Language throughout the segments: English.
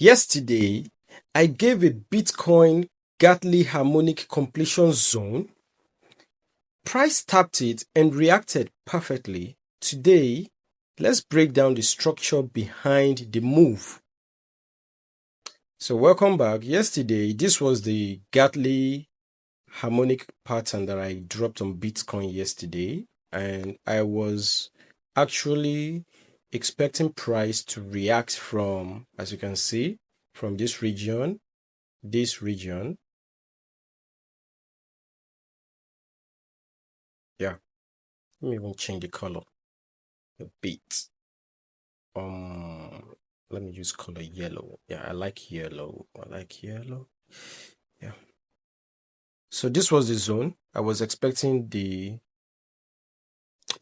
Yesterday, I gave a Bitcoin Gartley Harmonic completion zone. Price tapped it and reacted perfectly. Today, let's break down the structure behind the move. So welcome back. Yesterday, this was the Gartley Harmonic pattern that I dropped on Bitcoin yesterday, and I was actually expecting price to react from, as you can see, from this region. Yeah, let me even change the color a bit. Let me use color yellow. Yeah, I like yellow. Yeah. So this was the zone. I was expecting the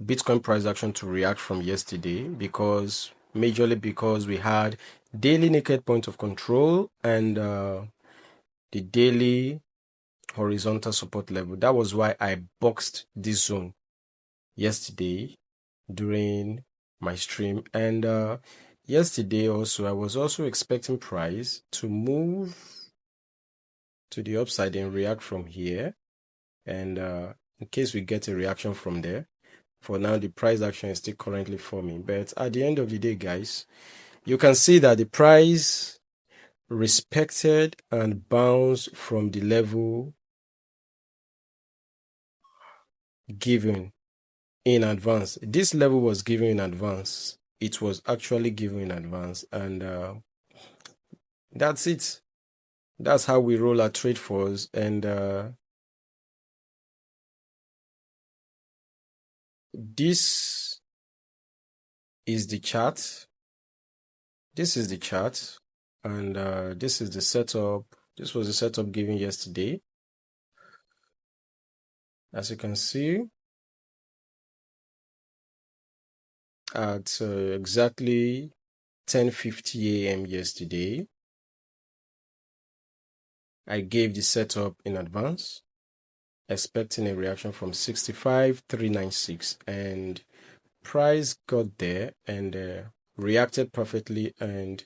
Bitcoin price action to react from yesterday majorly because we had daily naked point of control and the daily horizontal support level. That was why I boxed this zone yesterday during my stream. And yesterday also, I was also expecting price to move to the upside and react from here. And in case we get a reaction from there, for now, the price action is still currently forming. But at the end of the day, guys, you can see that the price respected and bounced from the level given in advance. This level was given in advance. It was actually given in advance. And that's it. That's how we roll our TradeFuzz. And this is the chart. This is the chart. And this is the setup. This was the setup given yesterday. As you can see, at exactly 10:50 a.m. yesterday, I gave the setup in advance, expecting a reaction from 65,396, and price got there and reacted perfectly, and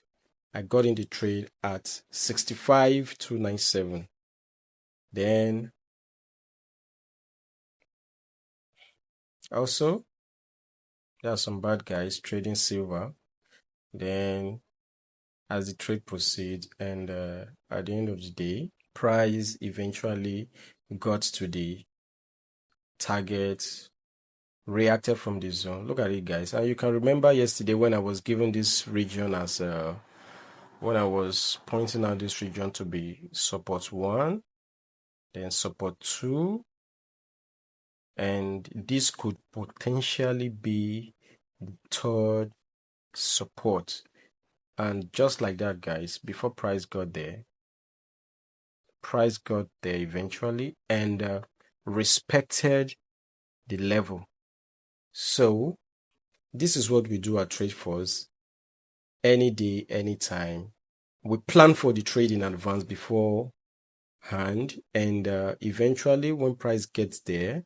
I got in the trade at 65,297. Then also there are some bad guys trading silver. Then as the trade proceeds, and at the end of the day, price eventually got to the target, reacted from the zone. Look at it, guys. And you can remember yesterday when I was given this region as when I was pointing out this region to be support 1, then support 2, and this could potentially be the third support. And just like that, guys, before price got there eventually and respected the level. So this is what we do at TradeFuzz. Any day, anytime. We plan for the trade in advance beforehand, and eventually when price gets there,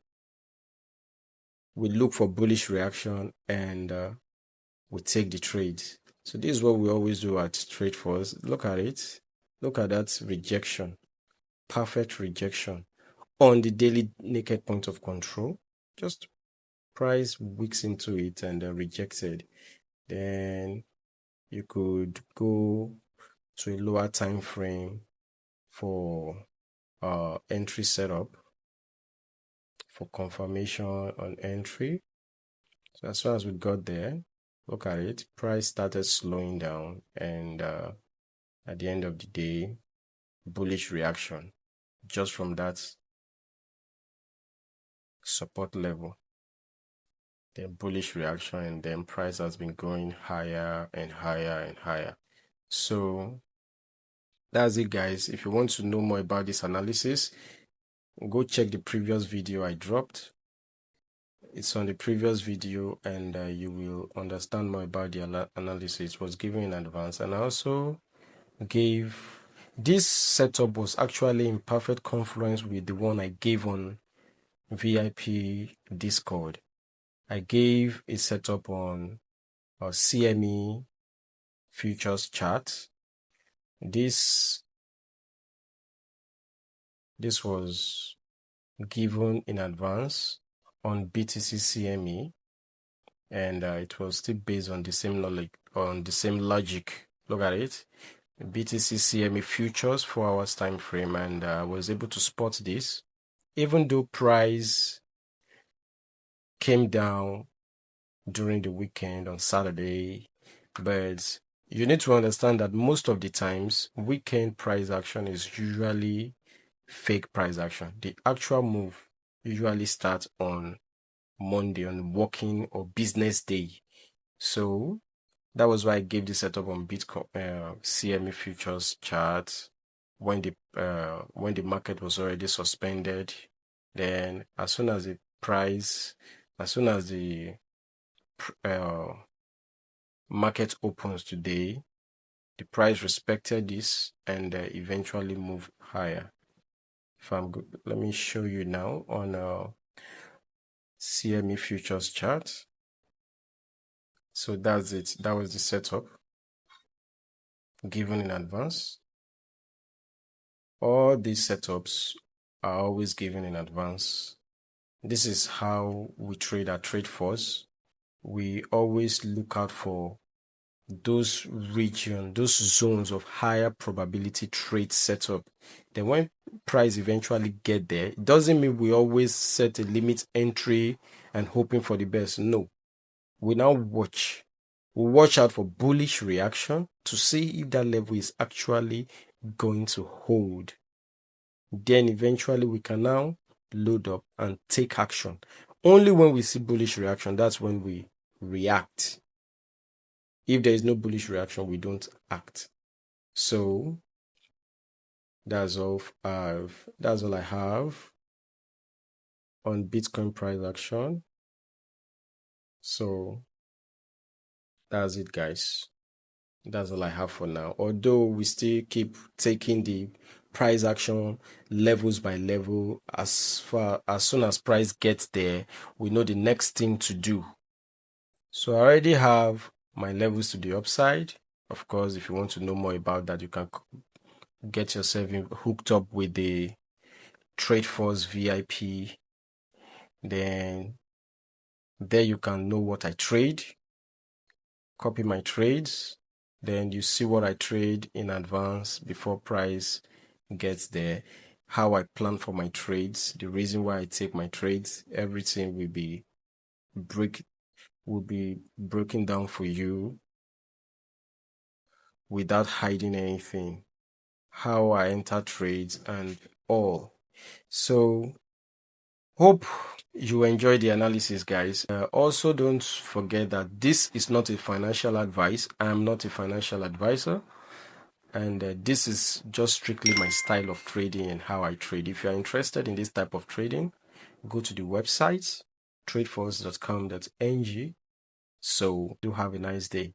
we look for bullish reaction and we take the trade. So this is what we always do at TradeFuzz. Look at it. Look at that rejection. Perfect rejection on the daily naked point of control. Just price weeks into it and rejected. Then you could go to a lower time frame for entry setup, for confirmation on entry. So as soon as we got there, look at it, price started slowing down, and at the end of the day, bullish reaction just from that support level. Then bullish reaction, and then price has been going higher and higher and higher. So that's it, guys. If you want to know more about this analysis, go check the previous video I dropped. It's on the previous video, and you will understand more about the analysis. It was given in advance, and I also gave this setup was actually in perfect confluence with the one I gave on VIP Discord. I gave a setup on CME futures chart, This was given in advance on BTC CME, and it was still based on the same logic. Look at it. BTC CME futures 4 hours time frame, and I was able to spot this even though price came down during the weekend on Saturday. But you need to understand that most of the times weekend price action is usually fake price action. The actual move usually starts on Monday, on working or business day. So that was why I gave the setup on Bitcoin CME futures chart when the market was already suspended. Then as soon as the market opens today, the price respected this and eventually moved higher. If I'm good, let me show you now on CME futures chart. So that's it. That was the setup given in advance. All these setups are always given in advance. This is how we trade at TradeFuzz. We always look out for those zones of higher probability trade setup. Then when price eventually get there, it doesn't mean we always set a limit entry and hoping for the best. No, we now watch. We watch out for bullish reaction to see if that level is actually going to hold. Then eventually we can now load up and take action. Only when we see bullish reaction, that's when we react. If there is no bullish reaction, we don't act. So that's all I have on Bitcoin price action. So that's it, guys. That's all I have for now. Although we still keep taking the price action levels by level, as soon as price gets there, we know the next thing to do. So I already have my levels to the upside. Of course, if you want to know more about that, you can get yourself hooked up with the TradeFuzz VIP. Then there you can know what I trade, copy my trades. Then you see what I trade in advance before price gets there, how I plan for my trades, the reason why I take my trades. Everything will be broken down for you without hiding anything, how I enter trades and all. So hope you enjoy the analysis, guys. Also, don't forget that this is not a financial advice. I am not a financial advisor, and this is just strictly my style of trading and how I trade. If you're interested in this type of trading, go to the website tradefuzz.com.ng. So do have a nice day.